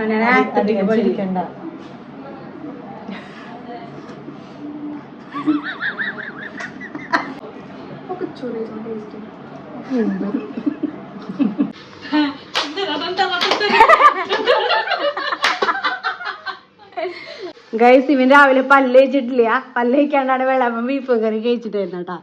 പറഞ്ഞ ഗൈസ് ഇവൻ രാവിലെ പല്ല് കഴിച്ചിട്ടില്ല. പല്ല് കഴിക്കാണ്ടാണ് വെള്ളപ്പം ബീഫ് കറി കഴിച്ചിട്ട് വരുന്നേട്ടാ.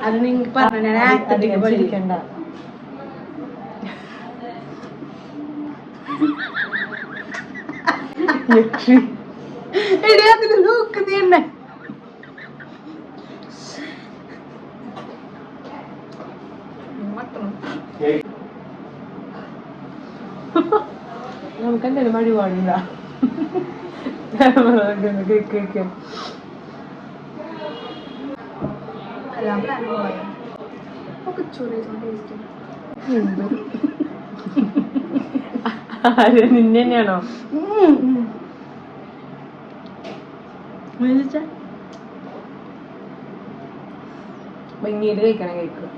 അത് നിങ്ങൾക്ക് പറഞ്ഞ പഠിക്കണ്ട. എടി അതിന് നോക്ക് നീ എന്നെ. നമുക്ക് എന്തായാലും മടി പാടില്ല. നിന്നെ തന്നെയാണോ ഭംഗിയിൽ കഴിക്കണം? കഴിക്കും.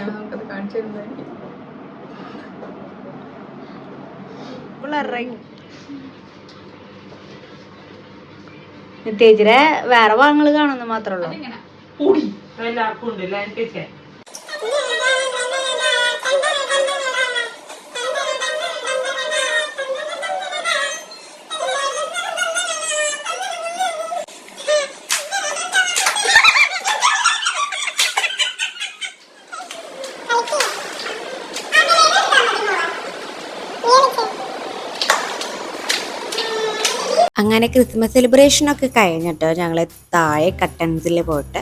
നമുക്കത് കാണിച്ചു തരുന്നതായിരിക്കും. നിത്യേജിരെ വേറെ ഭാഗങ്ങൾ കാണുന്നു മാത്രമേ ഉള്ളൂ. എല്ലാവർക്കും ഉണ്ടല്ലേ? അങ്ങനെ ക്രിസ്മസ് സെലിബ്രേഷനൊക്കെ കഴിഞ്ഞിട്ട് ഞങ്ങൾ താഴെ കട്ടൻസിൽ പോയിട്ട്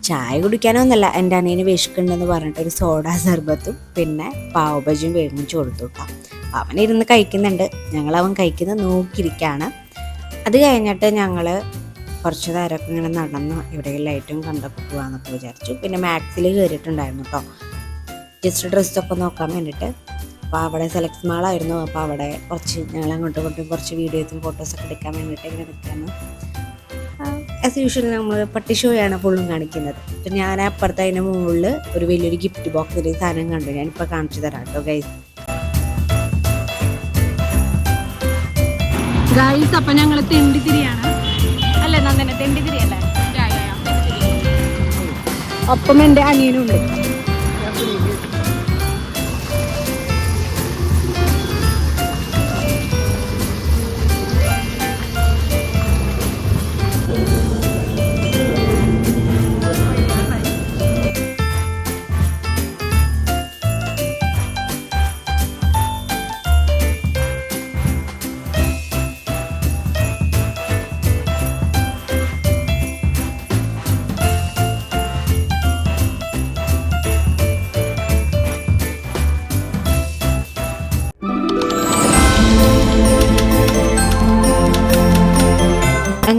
ചായ കുടിക്കാനൊന്നുമല്ല, എൻ്റെ അനിയന് വിശക്കുണ്ടെന്ന് പറഞ്ഞിട്ട് ഒരു സോഡ സർബത്തും പിന്നെ പാവ് ബജിയും വേടിച്ചു കൊടുത്തു കേട്ടോ. അവനിരുന്ന് കഴിക്കുന്നുണ്ട്, ഞങ്ങളവൻ കഴിക്കുന്നത് നോക്കിയിരിക്കുകയാണ്. അത് കഴിഞ്ഞിട്ട് ഞങ്ങൾ കുറച്ച് നേരമൊക്കെ ഇങ്ങനെ നടന്നു എവിടെയെല്ലായിട്ടും കണ്ടപ്പോൾ പോകാമെന്നൊക്കെ വിചാരിച്ചു. പിന്നെ മാക്സിൽ കയറിയിട്ടുണ്ടായിരുന്നു കേട്ടോ, ജസ്റ്റ് ഡ്രസ്സൊക്കെ നോക്കാൻ വേണ്ടിയിട്ട്. അപ്പോൾ അവിടെ സെലക്ട് മാളായിരുന്നു. അപ്പോൾ അവിടെ കുറച്ച് ഞങ്ങൾ അങ്ങോട്ടും ഇങ്ങോട്ടും കുറച്ച് വീഡിയോസും ഫോട്ടോസൊക്കെ എടുക്കാൻ വേണ്ടിയിട്ട് ഇങ്ങനെ നിൽക്കുകയാണ്. ആസ് യൂഷ്വൽ നമ്മൾ പട്ടി ഷോയാണ് ഫുള്ളും കാണിക്കുന്നത്. അപ്പം ഞാൻ അപ്പുറത്ത് അതിൻ്റെ മുകളിൽ ഒരു വലിയൊരു ഗിഫ്റ്റ് ബോക്സിൽ സാധനം കണ്ടു. ഞാനിപ്പോൾ കാണിച്ചു തരാം കേട്ടോ ഗൈസ്. അപ്പം ഞങ്ങൾ തെണ്ടിത്തിരിയാണ് അല്ലേ നന്ദന? തെണ്ടിത്തിരിയല്ലേ? അപ്പം എൻ്റെ അനിയനുണ്ട്.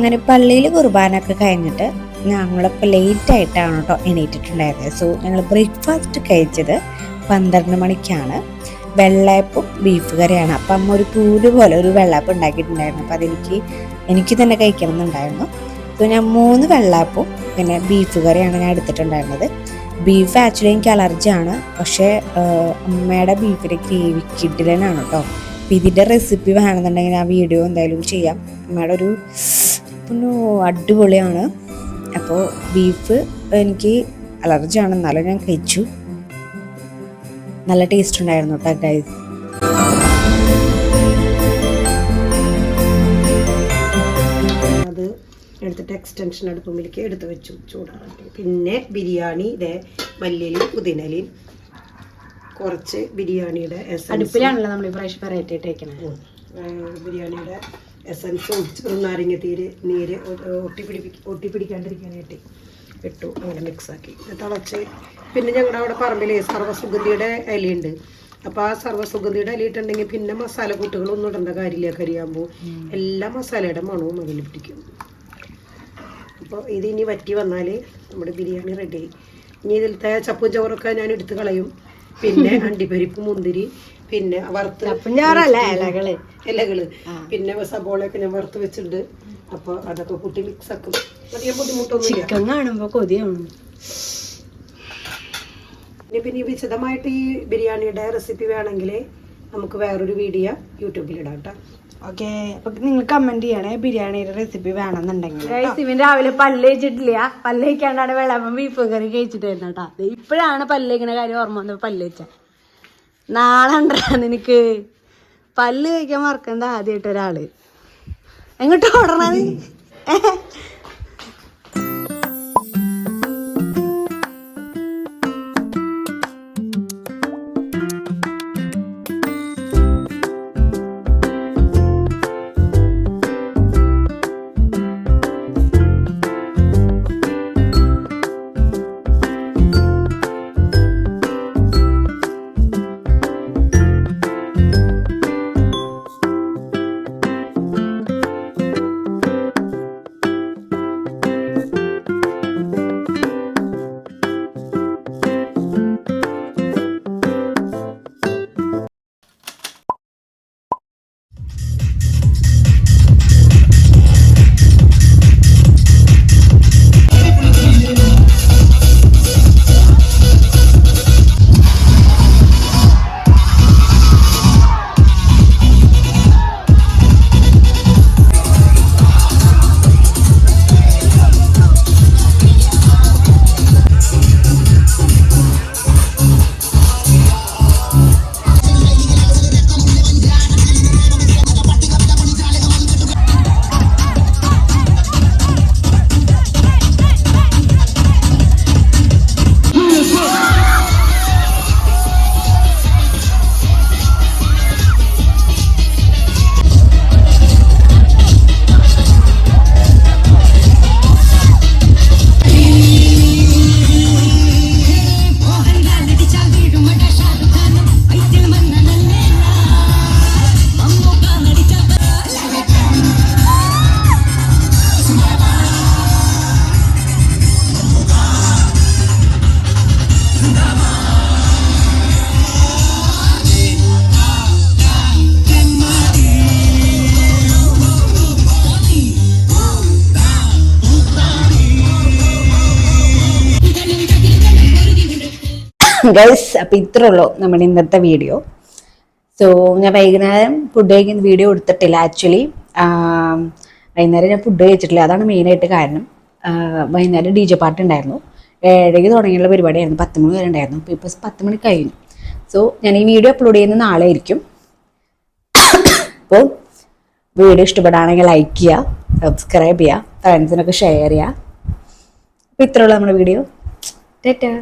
അങ്ങനെ പള്ളിയിൽ കുർബാനൊക്കെ കഴിഞ്ഞിട്ട് ഞങ്ങളിപ്പോൾ ലേറ്റായിട്ടാണ് കേട്ടോ എണീറ്റിട്ടുണ്ടായിരുന്നത്. സോ ഞങ്ങൾ ബ്രേക്ക്ഫാസ്റ്റ് കഴിച്ചത് 12 മണിക്കാണ്. വെള്ളയപ്പും ബീഫ് കറിയാണ്. അപ്പം അമ്മ ഒരു പൂല് പോലെ ഒരു വെള്ളയപ്പം ഉണ്ടാക്കിയിട്ടുണ്ടായിരുന്നു. അപ്പം എനിക്ക് തന്നെ കഴിക്കണം എന്നുണ്ടായിരുന്നു. സോ ഞാൻ 3 വെള്ളയപ്പവും പിന്നെ ബീഫ് കറിയാണ് ഞാൻ എടുത്തിട്ടുണ്ടായിരുന്നത്. ബീഫ് ആക്ച്വലി എനിക്ക് അലർജിയാണ്, പക്ഷേ അമ്മയുടെ ബീഫിൻ്റെ ഗ്രേവി കിഡിലനാണ് കേട്ടോ. അപ്പം ഇതിൻ്റെ റെസിപ്പി വേണമെന്നുണ്ടെങ്കിൽ ആ വീഡിയോ എന്തായാലും ചെയ്യാം. അമ്മയുടെ ഒരു അടിപൊളിയാണ്. അപ്പോൾ ബീഫ് എനിക്ക് അലർജിയാണ്, എന്നാലും ഞാൻ കഴിച്ചു. നല്ല ടേസ്റ്റ് ഉണ്ടായിരുന്നു കേട്ടോ ഗൈസ്. അത് എടുത്തിട്ട് എക്സ്റ്റൻഷൻ അടുപ്പുമ്പിലേക്ക് എടുത്ത് വെച്ചു ചൂടാറട്ടെ. പിന്നെ ബിരിയാണി ഇതേ മല്ലിയിലും പുതിനയിലും കുറച്ച് ബിരിയാണിയുടെ അടുപ്പിലാണല്ലോ നമ്മൾ ഫ്രഷ് വെറൈറ്റി ഇട്ടേക്കുന്നത്. ബിരിയാണിയുടെ എസൻസും ചെറുനാരങ്ങ നീര് ഒട്ടിപ്പിടിക്കാണ്ടിരിക്കാനായിട്ട് ഇട്ടു. അങ്ങനെ മിക്സാക്കി തിളച്ച്. പിന്നെ ഞങ്ങളുടെ അവിടെ പറമ്പിൽ സർവ്വസുഗന്ധിയുടെ ഇലയുണ്ട്. അപ്പോൾ ആ സർവ്വസുഗന്ധിയുടെ ഇല ഇട്ടുണ്ടെങ്കിൽ പിന്നെ മസാല കൂട്ടുകളൊന്നും ഇടേണ്ട കാര്യമില്ല. കരിയാകുമ്പോൾ എല്ലാ മസാലയുടെ മണവും അതിൽ പിടിക്കും. അപ്പോൾ ഇതിനി വറ്റി വന്നാൽ നമ്മുടെ ബിരിയാണി റെഡി. ഇനി ഇതിലത്തെ ചപ്പും ചോറൊക്കെ ഞാൻ എടുത്ത് കളയും. പിന്നെ അണ്ടിപ്പരിപ്പ്, മുന്തിരി, പിന്നെ ഇലകള്, പിന്നെ സബോളയൊക്കെ ഞാൻ വറുത്ത് വെച്ചിട്ടുണ്ട്. അപ്പൊ അതൊക്കെ കൂട്ടി മിക്സ് ആക്കും. അധികം ബുദ്ധിമുട്ടൊന്നും കൊതിയാണ്. പിന്നെ വിശദമായിട്ട് ഈ ബിരിയാണിയുടെ റെസിപ്പി വേണമെങ്കിൽ നമുക്ക് വേറൊരു വീഡിയോ യൂട്യൂബിലിടാം കേട്ടോ. ഓക്കെ, അപ്പൊ നിങ്ങൾ കമന്റ് ചെയ്യണേ ബിരിയാണിയുടെ റെസിപ്പി വേണമെന്നുണ്ടെങ്കിൽ. ഇവൻ രാവിലെ പല്ല് വെച്ചിട്ടില്ല, പല്ല് വെക്കാണ്ടാണ് വെള്ളപ്പം ബീഫ് കറി കഴിച്ചിട്ടായിരുന്നു കേട്ടോ. ഇപ്പോഴാണ് പല്ല് വെക്കുന്ന കാര്യം ഓർമ്മ വന്നത്. പല്ല് വെച്ച നാളെ ഉണ്ടാ നിനക്ക് പല്ല് കഴിക്കാൻ മറക്കണ്ട. ആദ്യമായിട്ട് ഒരാള് എങ്ങോട്ട് ഓടണത്? ഗൈസ്, അപ്പം ഇത്രേ ഉള്ളൂ നമ്മുടെ ഇന്നത്തെ വീഡിയോ. സോ ഞാൻ വൈകുന്നേരം ഫുഡ് കഴിക്കുന്ന വീഡിയോ എടുത്തിട്ടില്ല. ആക്ച്വലി വൈകുന്നേരം ഞാൻ ഫുഡ് കഴിച്ചിട്ടില്ല. അതാണ് മെയിനായിട്ട് കാരണം. വൈകുന്നേരം DJ പാർട്ടി ഉണ്ടായിരുന്നു. 7:00 തുടങ്ങിയുള്ള പരിപാടിയായിരുന്നു. 10 മണി വരെ ഉണ്ടായിരുന്നു. അപ്പോൾ ഇപ്പോൾ 10 മണി കഴിഞ്ഞു. സോ ഞാൻ ഈ വീഡിയോ അപ്ലോഡ് ചെയ്യുന്നത് നാളെ ആയിരിക്കും. അപ്പോൾ വീഡിയോ ഇഷ്ടപ്പെടുകയാണെങ്കിൽ ലൈക്ക് ചെയ്യുക, സബ്സ്ക്രൈബ് ചെയ്യുക, ഫ്രണ്ട്സിനൊക്കെ ഷെയർ ചെയ്യുക. അപ്പോൾ ഇത്രേ ഉള്ളൂ നമ്മുടെ വീഡിയോ. ടാറ്റാ.